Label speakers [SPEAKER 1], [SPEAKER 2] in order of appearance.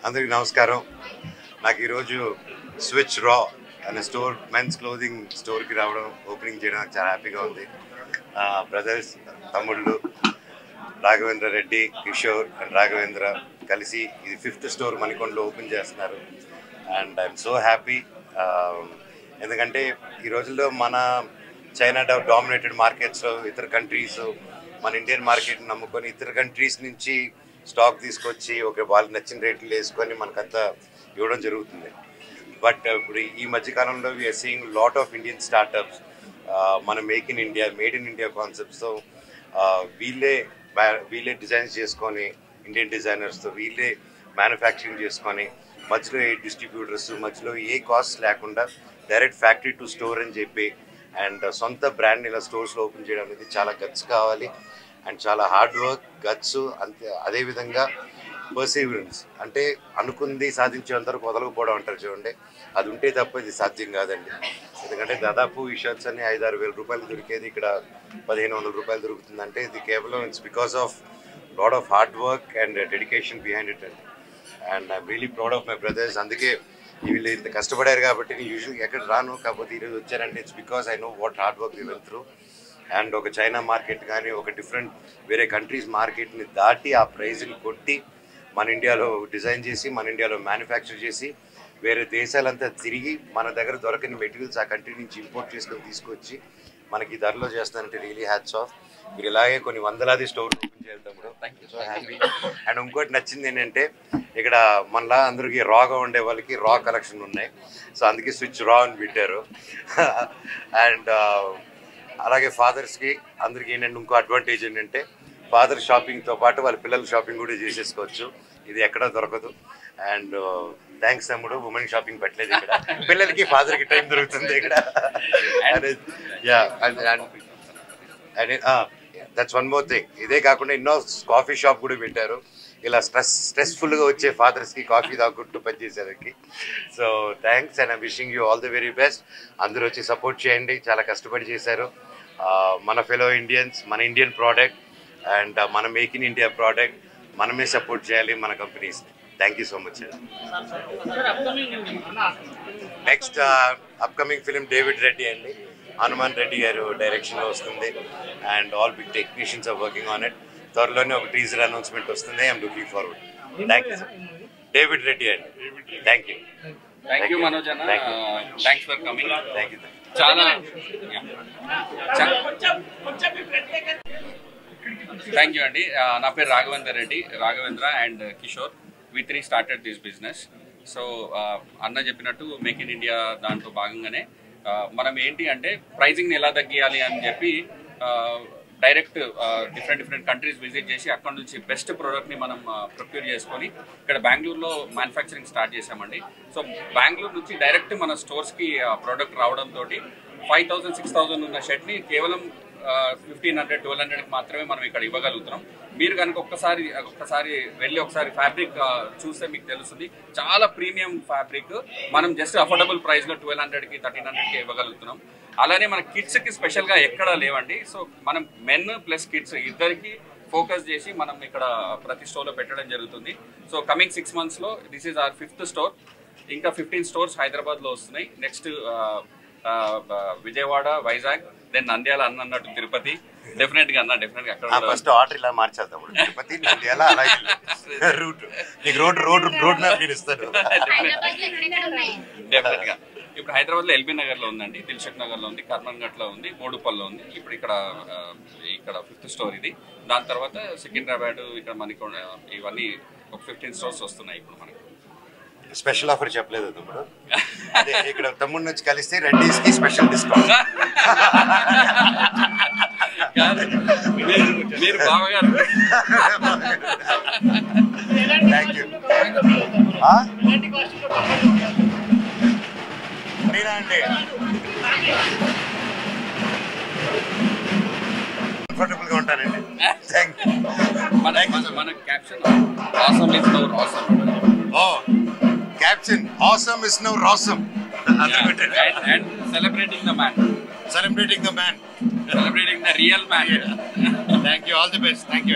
[SPEAKER 1] అందరికీ నమస్కారం. నాకు ఈరోజు స్విచ్ రా అనే స్టోర్ మెన్స్ క్లోదింగ్ స్టోర్కి రావడం, ఓపెనింగ్ చేయడం నాకు చాలా హ్యాపీగా ఉంది. బ్రదర్స్, తమ్ముళ్ళు రాఘవేంద్ర రెడ్డి, కిషోర్ అండ్ రాఘవేంద్ర కలిసి ఇది 5th స్టోర్ మణికొండలో ఓపెన్ చేస్తున్నారు. And I'm so happy. ఎందుకంటే ఈ రోజుల్లో మన చైనా డామినేటెడ్ మార్కెట్స్లో ఇతర కంట్రీస్ మన ఇండియన్ మార్కెట్ని నమ్ముకొని ఇతర కంట్రీస్ నుంచి స్టాక్ తీసుకొచ్చి వాళ్ళకి నచ్చిన రేట్లు వేసుకొని మనకంతా ఇవ్వడం జరుగుతుంది. బట్ ఇప్పుడు ఈ మధ్యకాలంలో we are seeing lot of Indian startups మన మేడ్ ఇన్ ఇండియా కాన్సెప్ట్స్తో వీళ్ళే డిజైన్స్ చేసుకొని ఇండియన్ డిజైనర్స్తో వీళ్ళే మ్యానుఫ్యాక్చరింగ్ చేసుకొని మధ్యలో ఏ డిస్ట్రిబ్యూటర్స్ మధ్యలో ఏ కాస్ట్ లేకుండా డైరెక్ట్ ఫ్యాక్టరీ టు స్టోర్ అని చెప్పి అండ్ సొంత బ్రాండ్ ఇలా స్టోర్స్లో ఓపెన్ చేయడం అనేది చాలా గట్స్ కావాలి అండ్ చాలా హార్డ్ వర్క్, గట్స్, అంతే అదేవిధంగా పర్సీవరెన్స్. అంటే అనుకుంది సాధించేంత వరకు వదలకపోవడం అంటారు చూడండి, అది ఉంటే తప్ప ఇది సాధ్యం కాదండి. ఎందుకంటే దాదాపు ఈ షర్ట్స్ అన్ని 5-6 వేల రూపాయలు దొరికేది ఇక్కడ 1500 రూపాయలు దొరుకుతుందంటే ఇది కేవలం it's because of lot of hard work and dedication behind it అండి. And I'm really proud of my brothers. అందుకే వీళ్ళు ఇంత కష్టపడారు కాబట్టి నేను యూజువల్గా ఎక్కడ రాను, కాకపోతే ఈరోజు వచ్చారంటే it's because I know what hard work we went through. And ఒక చైనా మార్కెట్ కానీ ఒక డిఫరెంట్ వేరే కంట్రీస్ మార్కెట్ని దాటి ఆ ప్రైజ్ని కొట్టి మన ఇండియాలో డిజైన్ చేసి మన ఇండియాలో మ్యానుఫ్యాక్చర్ చేసి వేరే దేశాలంతా తిరిగి మన దగ్గర దొరకని మెటీరియల్స్ ఆ కంట్రీ నుంచి ఇంపోర్ట్ చేసుకొని తీసుకొచ్చి మనకి ధరలో చేస్తానంటే రియలీ హ్యాట్స్ ఆఫ్. మీరు ఇలాగే కొన్ని వందలాది స్టోర్లు ఓపెన్ చేద్దాం కూడా. So happy. అండ్ ఇంకోటి నచ్చింది ఏంటంటే ఇక్కడ మనలా అందరికీ రాగా ఉండే వాళ్ళకి రా కలెక్షన్ ఉన్నాయి. సో అందుకే స్విచ్ రా అని పెట్టారు. అండ్ అలాగే ఫాదర్స్కి అందరికీ ఏంటంటే ఇంకో అడ్వాంటేజ్ ఏంటంటే ఫాదర్ షాపింగ్తో పాటు వాళ్ళ పిల్లల షాపింగ్ కూడా చేసేసుకోవచ్చు. ఇది ఎక్కడా దొరకదు. అండ్ థ్యాంక్స్ తమ్ముడు, ఉమెన్ షాపింగ్ పెట్టలేదు ఇక్కడ, పిల్లలకి ఫాదర్కి టైం దొరుకుతుంది ఇక్కడ. That's one more thing. ఇదే కాకుండా ఎన్నో కాఫీ షాప్ కూడా పెట్టారు ఇలా స్ట్రెస్ఫుల్గా వచ్చే ఫాదర్స్కి కాఫీ తాగుకుంటూ పనిచేసేదానికి. So thanks and I'm wishing you all the very best. అందరూ వచ్చి సపోర్ట్ చేయండి, చాలా కష్టపడి చేశారు. మన ఫెలో ఇండియన్స్, మన ఇండియన్ ప్రోడక్ట్ అండ్ మన మేక్ ఇన్ ఇండియా ప్రోడక్ట్ మనమే సపోర్ట్ చేయాలి మన కంపెనీస్ని. Thank you so much. Next upcoming film David Reddy అండి, హనుమాన్ రెడ్డి గారు డైరెక్షన్లో వస్తుంది. And all big technicians are working on it. త్వరలోనే ఒక టీజర్ అనౌన్స్మెంట్ వస్తుంది. I'm looking forward. Thank you. David Reddy అండి. Thank you.
[SPEAKER 2] Thank you Manoj అన్న. Thanks for coming.
[SPEAKER 1] Thank you.
[SPEAKER 2] చాలా thank you అండి. నా పేరు Raghavendra and Kishore. We 3 started this business. So అన్న చెప్పినట్టు మేక్ ఇన్ ఇండియా దాంట్లో భాగంగానే మనం ఏంటి అంటే ప్రైజింగ్ని ఎలా తగ్గియాలి అని చెప్పి డైరెక్ట్ డిఫరెంట్ కంట్రీస్ విజిట్ చేసి అక్కడ నుంచి బెస్ట్ ప్రోడక్ట్ని మనం ప్రొక్యూర్ చేసుకొని ఇక్కడ బెంగళూరులో మ్యానుఫ్యాక్చరింగ్ స్టార్ట్ చేసామండి. సో బెంగళూరు నుంచి డైరెక్ట్ మన స్టోర్స్కి ప్రోడక్ట్ రావడంతో 5000-6000 ఉన్న షర్ట్ని కేవలం 1500-1200కి మాత్రమే మనం ఇక్కడ ఇవ్వగలుగుతున్నాం. మీరు కనుక ఒక్కసారి వెళ్ళి ఒకసారి ఫ్యాబ్రిక్ చూస్తే మీకు తెలుస్తుంది. చాలా ప్రీమియం ఫ్యాబ్రిక్ మనం జస్ట్ అఫోర్డబుల్ ప్రైస్లో 1200కి 1300కి ఇవ్వగలుగుతున్నాం. అలానే మన కిడ్స్కి స్పెషల్గా ఎక్కడా లేవండి. సో మనం మెన్ ప్లస్ కిడ్స్ ఇద్దరికి ఫోకస్ చేసి మనం ఇక్కడ ప్రతి స్టోర్లో పెట్టడం జరుగుతుంది. సో కమింగ్ 6 monthsలో this is our 5th store. ఇంకా 15 స్టోర్స్ హైదరాబాద్లో వస్తున్నాయి. నెక్స్ట్ విజయవాడ, వైజాగ్, దెన్ నంద్యాల అన్నట్టు తిరుపతి. డెఫినెట్గా అక్కడ
[SPEAKER 1] ఫస్ట్ ఆర్డర్ ఇలా మార్చేద్దాం. తిరుపతి, నంద్యాల, అలాగే రూట్ రోడ్ మ్యాప్ నేను ఇస్తాను.
[SPEAKER 2] డెఫినెట్గా ఇప్పుడు హైదరాబాద్లో ఎల్బీ నగర్లో ఉందండి, దిల్షుక్ నగర్లో ఉంది, కర్మన్ ఘట్లో ఉంది, బోడుపల్లో ఉంది. ఇప్పుడు ఇక్కడ 5th స్టోర్ ఇది. దాని తర్వాత సికింద్రాబాద్, ఇక్కడ మణికొండ, ఇవన్నీ ఒక 15 స్టోర్స్ వస్తున్నాయి ఇప్పుడు మనకి.
[SPEAKER 1] స్పెషల్ ఆఫర్ చెప్పలేదు తమ్ముడు. అదే ఇక్కడ తమ్ముడు నుంచి కలిస్తే రెడ్డీస్కి స్పెషల్ డిస్కౌంట్.
[SPEAKER 2] మీరు బావగారు.
[SPEAKER 1] Thank you. నేనా అండి కంఫర్టబుల్గా ఉంటానండి. Thank you.
[SPEAKER 2] మన caption awesome is now awesome.
[SPEAKER 1] Oh caption awesome is now రాసమ్.
[SPEAKER 2] And celebrating the man.
[SPEAKER 1] Celebrating the man.
[SPEAKER 2] Celebrating the real man.
[SPEAKER 1] Thank you. All the best. Thank you.